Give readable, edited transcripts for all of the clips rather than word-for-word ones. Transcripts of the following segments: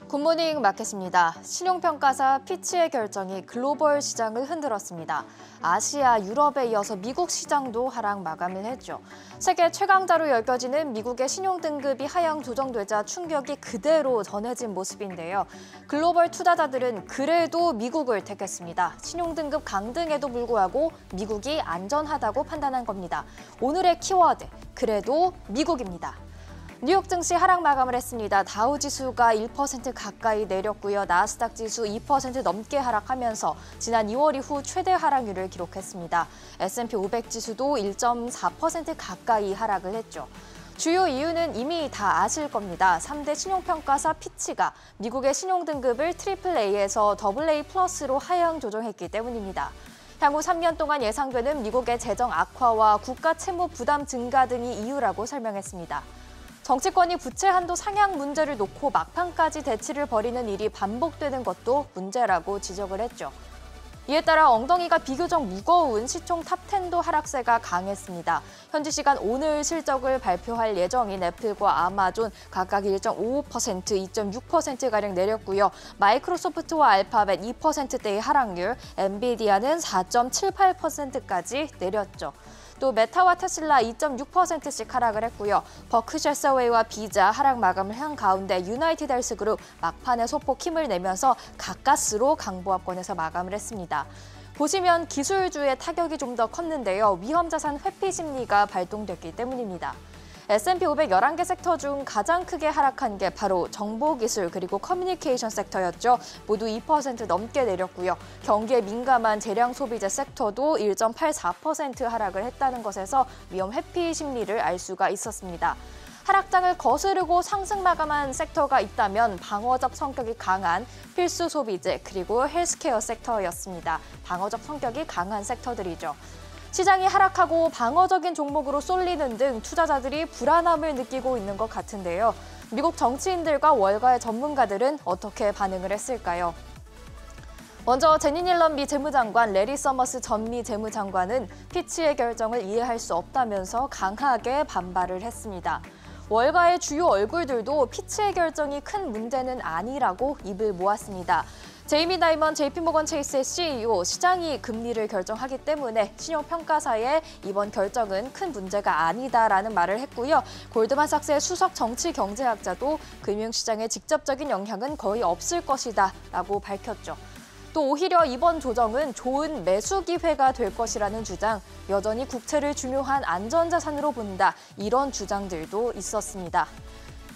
굿모닝 마켓입니다. 신용평가사 피치의 결정이 글로벌 시장을 흔들었습니다. 아시아, 유럽에 이어서 미국 시장도 하락 마감을 했죠. 세계 최강자로 여겨지는 미국의 신용등급이 하향 조정되자 충격이 그대로 전해진 모습인데요. 글로벌 투자자들은 그래도 미국을 택했습니다. 신용등급 강등에도 불구하고 미국이 안전하다고 판단한 겁니다. 오늘의 키워드, 그래도 미국입니다. 뉴욕 증시 하락 마감을 했습니다. 다우 지수가 1% 가까이 내렸고요. 나스닥 지수 2% 넘게 하락하면서 지난 2월 이후 최대 하락률을 기록했습니다. S&P 500 지수도 1.4% 가까이 하락을 했죠. 주요 이유는 이미 다 아실 겁니다. 3대 신용평가사 피치가 미국의 신용등급을 AAA에서 AA+로 하향 조정했기 때문입니다. 향후 3년 동안 예상되는 미국의 재정 악화와 국가 채무 부담 증가 등이 이유라고 설명했습니다. 정치권이 부채 한도 상향 문제를 놓고 막판까지 대치를 벌이는 일이 반복되는 것도 문제라고 지적을 했죠. 이에 따라 엉덩이가 비교적 무거운 시총 탑10도 하락세가 강했습니다. 현지 시간 오늘 실적을 발표할 예정인 애플과 아마존 각각 1.55%, 2.6%가량 내렸고요. 마이크로소프트와 알파벳 2%대의 하락률, 엔비디아는 4.78%까지 내렸죠. 또 메타와 테슬라 2.6%씩 하락을 했고요. 버크셔 해서웨이와 비자 하락 마감을 한 가운데 유나이티드 헬스그룹 막판에 소폭 힘을 내면서 가까스로 강보합권에서 마감을 했습니다. 보시면 기술주의 타격이 좀 더 컸는데요. 위험자산 회피 심리가 발동됐기 때문입니다. S&P 500 11개 섹터 중 가장 크게 하락한 게 바로 정보기술 그리고 커뮤니케이션 섹터였죠. 모두 2% 넘게 내렸고요. 경기에 민감한 재량 소비재 섹터도 1.84% 하락을 했다는 것에서 위험 회피 심리를 알 수가 있었습니다. 하락장을 거스르고 상승 마감한 섹터가 있다면 방어적 성격이 강한 필수 소비재 그리고 헬스케어 섹터였습니다. 방어적 성격이 강한 섹터들이죠. 시장이 하락하고 방어적인 종목으로 쏠리는 등 투자자들이 불안함을 느끼고 있는 것 같은데요. 미국 정치인들과 월가의 전문가들은 어떻게 반응을 했을까요? 먼저 제니 옐런 미 재무장관, 레리 서머스 전 미 재무장관은 피치의 결정을 이해할 수 없다면서 강하게 반발을 했습니다. 월가의 주요 얼굴들도 피치의 결정이 큰 문제는 아니라고 입을 모았습니다. 제이미 다이먼 JP모건 체이스의 CEO, 시장이 금리를 결정하기 때문에 신용평가사의 이번 결정은 큰 문제가 아니다라는 말을 했고요. 골드만삭스의 수석 정치경제학자도 금융시장에 직접적인 영향은 거의 없을 것이다라고 밝혔죠. 또 오히려 이번 조정은 좋은 매수 기회가 될 것이라는 주장, 여전히 국채를 중요한 안전자산으로 본다, 이런 주장들도 있었습니다.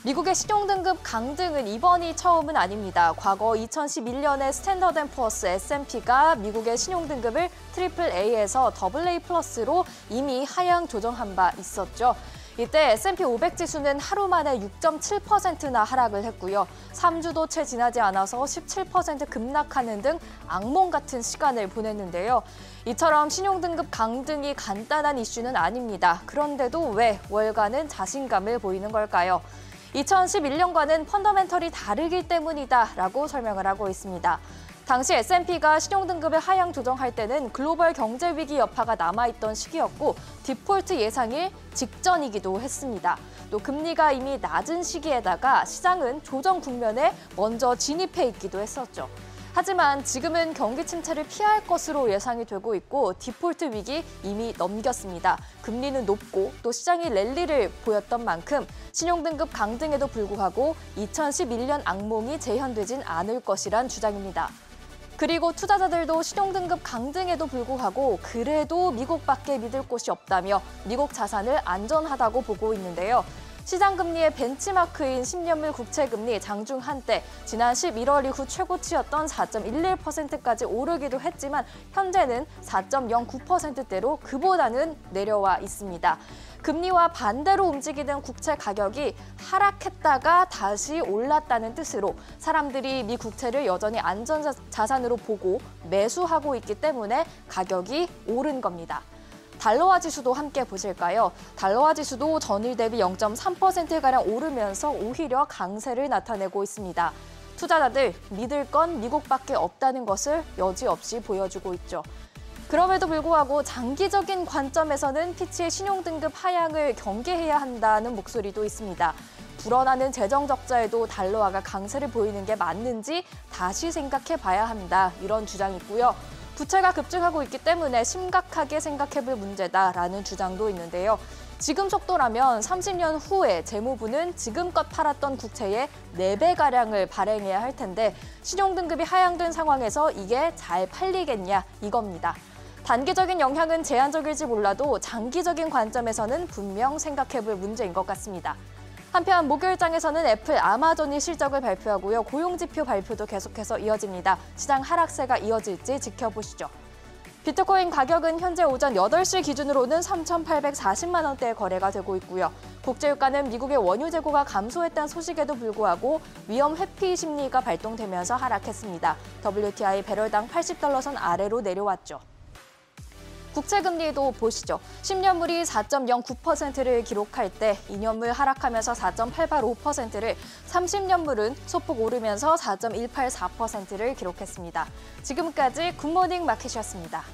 미국의 신용등급 강등은 이번이 처음은 아닙니다. 과거 2011년에 스탠더드앤푸어스 S&P가 미국의 신용등급을 AAA에서 AA+로 이미 하향 조정한 바 있었죠. 이때 S&P 500 지수는 하루 만에 6.7%나 하락을 했고요. 3주도 채 지나지 않아서 17% 급락하는 등 악몽 같은 시간을 보냈는데요. 이처럼 신용등급 강등이 간단한 이슈는 아닙니다. 그런데도 왜 월가는 자신감을 보이는 걸까요? 2011년과는 펀더멘털이 다르기 때문이다라고 설명을 하고 있습니다. 당시 S&P가 신용등급을 하향 조정할 때는 글로벌 경제 위기 여파가 남아있던 시기였고 디폴트 예상일 직전이기도 했습니다. 또 금리가 이미 낮은 시기에다가 시장은 조정 국면에 먼저 진입해 있기도 했었죠. 하지만 지금은 경기 침체를 피할 것으로 예상이 되고 있고 디폴트 위기 이미 넘겼습니다. 금리는 높고 또 시장이 랠리를 보였던 만큼 신용등급 강등에도 불구하고 2011년 악몽이 재현되진 않을 것이란 주장입니다. 그리고 투자자들도 신용등급 강등에도 불구하고 그래도 미국밖에 믿을 곳이 없다며 미국 자산을 안전하다고 보고 있는데요. 시장 금리의 벤치마크인 10년물 국채금리 장중 한때 지난 11월 이후 최고치였던 4.11%까지 오르기도 했지만 현재는 4.09%대로 그보다는 내려와 있습니다. 금리와 반대로 움직이는 국채 가격이 하락했다가 다시 올랐다는 뜻으로 사람들이 미 국채를 여전히 안전자산으로 보고 매수하고 있기 때문에 가격이 오른 겁니다. 달러화 지수도 함께 보실까요? 달러화 지수도 전일 대비 0.3%가량 오르면서 오히려 강세를 나타내고 있습니다. 투자자들 믿을 건 미국밖에 없다는 것을 여지없이 보여주고 있죠. 그럼에도 불구하고 장기적인 관점에서는 피치의 신용등급 하향을 경계해야 한다는 목소리도 있습니다. 불어나는 재정 적자에도 달러화가 강세를 보이는 게 맞는지 다시 생각해 봐야 한다. 이런 주장이 있고요. 부채가 급증하고 있기 때문에 심각하게 생각해볼 문제다라는 주장도 있는데요. 지금 속도라면 30년 후에 재무부는 지금껏 팔았던 국채의 4배가량을 발행해야 할 텐데 신용등급이 하향된 상황에서 이게 잘 팔리겠냐 이겁니다. 단기적인 영향은 제한적일지 몰라도 장기적인 관점에서는 분명 생각해볼 문제인 것 같습니다. 한편 목요일장에서는 애플, 아마존이 실적을 발표하고요. 고용지표 발표도 계속해서 이어집니다. 시장 하락세가 이어질지 지켜보시죠. 비트코인 가격은 현재 오전 8시 기준으로는 3,840만 원대에 거래가 되고 있고요. 국제유가는 미국의 원유 재고가 감소했다는 소식에도 불구하고 위험 회피 심리가 발동되면서 하락했습니다. WTI 배럴당 80달러 선 아래로 내려왔죠. 국채금리도 보시죠. 10년물이 4.09%를 기록할 때 2년물 하락하면서 4.885%를, 30년물은 소폭 오르면서 4.184%를 기록했습니다. 지금까지 굿모닝 마켓이었습니다.